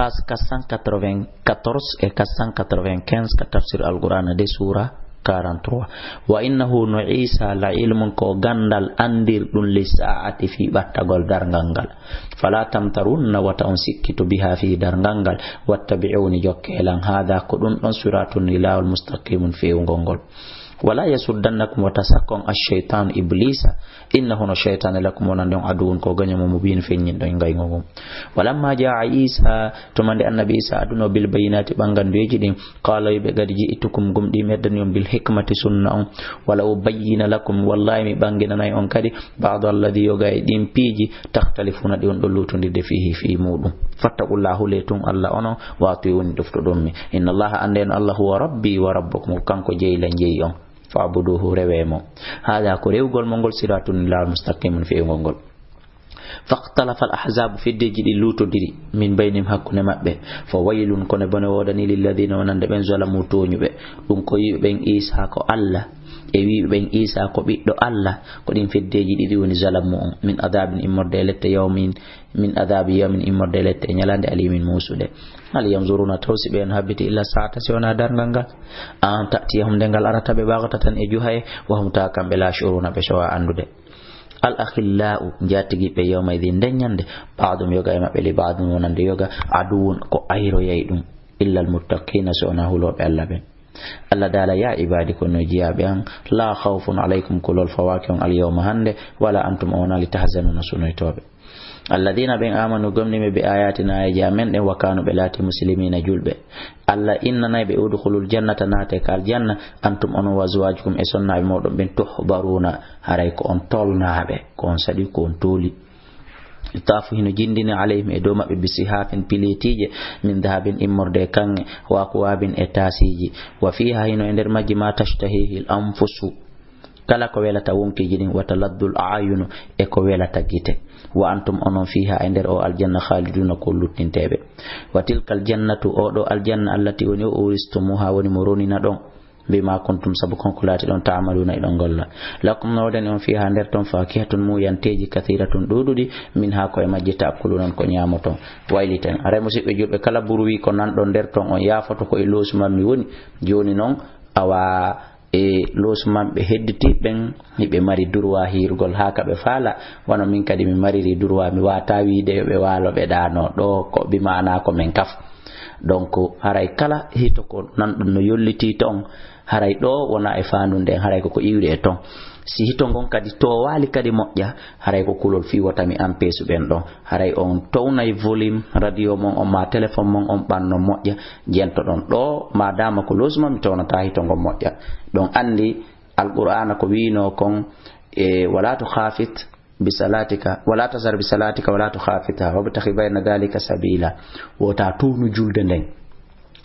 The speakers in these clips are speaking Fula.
page 494 et 495 ka tafsir al-Qur'an de sura 43. Wa innahu no Isa la ilmun ko gandal andir dun li sa'ati fi battagol darngal. Fala tamtarunna wa ta'un sikkitu biha fi darngal wattabi'uni jokkelan hada ko dun don suratun ilal mustaqimun fi ngongol. Wala yasuddannakum wa tasakkon ash-shaytan iblisa innahu no shaytan lakum wonandon aduun ko ganyamo mubin fenyin don ngay ngogom. Walamma jaa Isa to mande annabi Isa aduno bil bayinati bangandeji din qala be gadi jiitukum gumdi meddan bil hikmati sunna on wala ubayyina lakum wallahi mi bangina nay on kadi ba'd alladhi yoga din piji takhtalifuna di on do lutonde fihi fi mudum fattaqullahu letun Allah ono wa tuyuni dofto dommi inna Allah anden Allah huwa rabbi wa rabbukum kanko jeylan jeyi on fa'buduhu rewemo hada ko rewgol mongol siratun lil mustaqimin fi ngol. Faqtalafa al-ahzab fi dejidi lutodiri min baynim hakkune mabbe fa waylun kono bone wodani lil ladina wonande ben zalamu toñube dum ko yibe ben Isa ko Allah e wi ben Isa ko biddo Allah ko din feddeji didi woni zalamu on min adabin immorde lette yawmin min adabi yawmin immorde lette nyalande alimin musude hal yanzuruna tawsi ben habiti illa sa'ata siwana darngal an ta'tiyahum dengal arata be bagata tan e juhay wa hum ta kambe la shuruna be shawa andude. Al akhillau jatigi be yawma idin denyande baadum yoga e mabbe li baadum wonande yoga aduun ko ayro yaydum illa al muttaqina sona hulo be Allah ben. Allah dala ya ibadi kono jiyabe an la khawfun alaykum kulul fawakin al yawma hande wala antum ona li tahzanuna sunoytobe. Alladina ben amanu gomni me be ayatina ya jamen den wakanu be lati muslimina julbe. Allah inna nay be udkhulul jannata nate kal janna antum on wazwajukum e sonna be modon ben tuhbaruna haray ko on tolnaabe ko on sadi ko on toli tafu hino jindini alayhim e do mabbe bisihafin piletije min dhahabin immorde kange wa aqwabin e tasiji wa fiha hino ender majji ma tashtahihi al anfusu kala ko welata wonki jidin wa taladdul ayunu e ko welata gite wa antum onon fiha ender o aljanna khaliduna ko luttintebe wa tilkal jannatu o do aljanna allati woni o uristumuha woni moroni na don bima kuntum sabu konkulati don ta'maluna idon golla lakum nawdan on fiha nder ton fakihatun mu yanteji kathiratun dududi min ha ko e majjita akulun ko nyamoton wayliten are musibbe julbe kala burwi ko nan don nder ton on yafoto ko e losuma mi woni joni non awa e losuma be hedditi ben be mari durwa hirgol haka be fala wono min kadi mi mari durwa mi wata wiide be walo be dano do ko bi mana ko men kaf donc haray kala hito ko nan dum no yolliti ton haray do wona e fanunde haray ko iwre ton si hito gon kadi to wali kadi mojja haray ko kulol fi wata mi ampesu ben don haray on townay volume radio mon on ma telephone mon on banno mojja jento don do madama ko losma mi townata hito gon mojja don andi alqur'ana ko wino kon e wala tu khafit bisalatika wala tazar bisalatika wala tukhafita wabtaghi bayna dhalika sabila wota tunu julde nden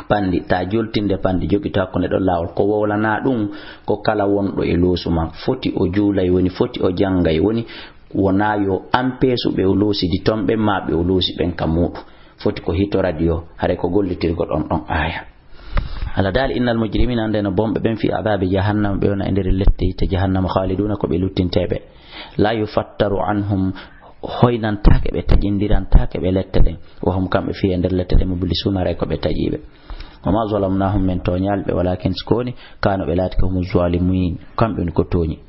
pandi ta jultinde pandi jogita ko ne do lawol ko wowlana dum ko kala wondo e losuma foti o julay woni foti o jangay woni wona yo ampesu be o losi di tombe mabbe o losi ben kamudu foti ko hito radio hare ko gollitirgo don aya ala dal innal mujrimina andena bombe ben fi adabi jahannam be wona ender lette te jahannam khaliduna ko be luttintebe la yufattaru anhum hoynan take be tajindiran take be lette den wa hum kambe fi ender lette den mublisuna ray ko be tajibe wama zalamnahum min tonyalbe walakin skoni kanu be latika hum zalimin kambe ko toni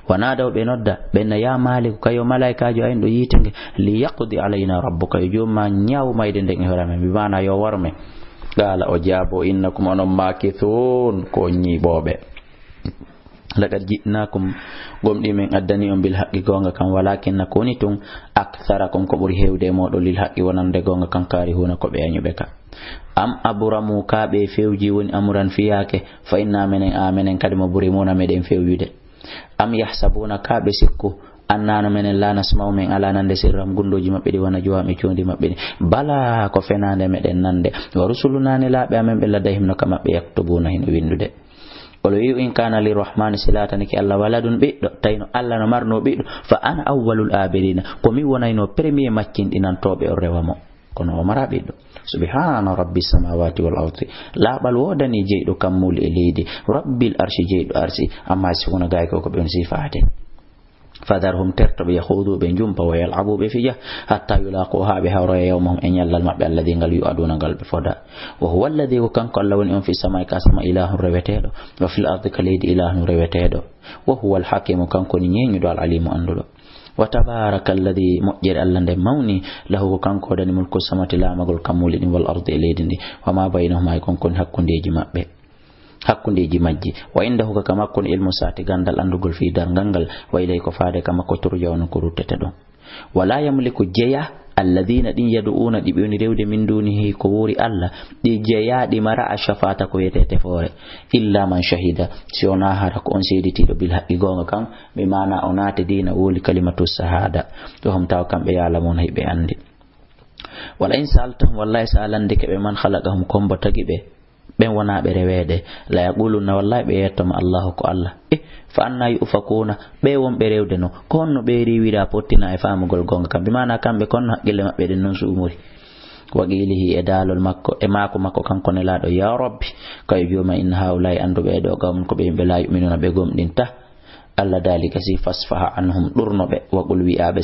wanadaw be nodda ben ya malik kayo malaika jo ay ndo yitenge li yaqdi alaina rabbuka yuma nyaaw mayde den horame bi bana yo warme gala o jabo innakum onon makithun ko nyibobe laqad ji'nakum gomdi men addani on bil haqqi gonga kan walakin nakoni tun aktharakum ko buri hewde modo lil haqqi wonande gonga kan kari huna ko be anyube ka am aburamu ka be fewji woni amuran fiyake fa inna menen amenen kadi mo buri mona meden fewjude am yahsabuna ka be sikku annana menen la nasma'u men ala nande sirram gundoji mabbe di wana jowami condi mabbe bala ko fenande meden nande wa rusuluna ni laabe amen be ladayhim no kam mabbe yaktubuna hin windude wala wi in kana li rahmani silatan ki alla waladun biddo tayno alla no marno biddo fa ana awwalul abidina ko mi wonayno premier maccin dinan tobe o rewamo kono o mara biddo subhana rabbis samawati wal ardi la bal wodani jeydo kammul e leedi rabbil arshi jeydo arshi amma si wona gay ko ben sifate فذرهم ترتب يخوضوا بنجوم ويلعبوا بفجة حتى يلاقوها بهور يومهم إن يلا المبع الذي قال يؤدون قلب فدا وهو الذي وكان قال لون في السماء كاسم إله ربتيدو وفي الأرض كليد إله ربتيدو وهو الحكيم كان كونين يدو العليم أندلو وتبارك الذي مؤجر ألند موني له كان كودن ملك السماء لا مغل كمولين والأرض إليدني وما بينهما يكون كن حق دي جمع به hakkundeji majji wa indahu kama kun ilmu sati gandal andugol fi dar gangal wa ilayko faade kama ko turjawno ko ruttete don wala yamliku jaya alladhina din yad'una dibuni rewde min dunihi ko wori alla di jaya di mara ashafata ko yetete fore illa man shahida si ona hara ko on sediti do bil haqqi gonga kam be mana onate dina woli kalimatu shahada to hum taw kambe yala mon haybe andi wala in saltahum wallahi salande ke be man khalaqahum kombo tagibe ben wana be rewede la yaquluna wallahi be yettoma Allah ko Allah fa anna yufakuna be won be rewde no konno be riwira pottina e famugol gonga kam bi mana kambe konno hakkille mabbe den non su umuri waqilihi e dalol makko e mako makko kanko ne laado ya rabbi kay joma in haulai andu be do gam ko be la yu'minuna be gomdinta Allah dalika si fasfaha anhum durno be waqul wi abe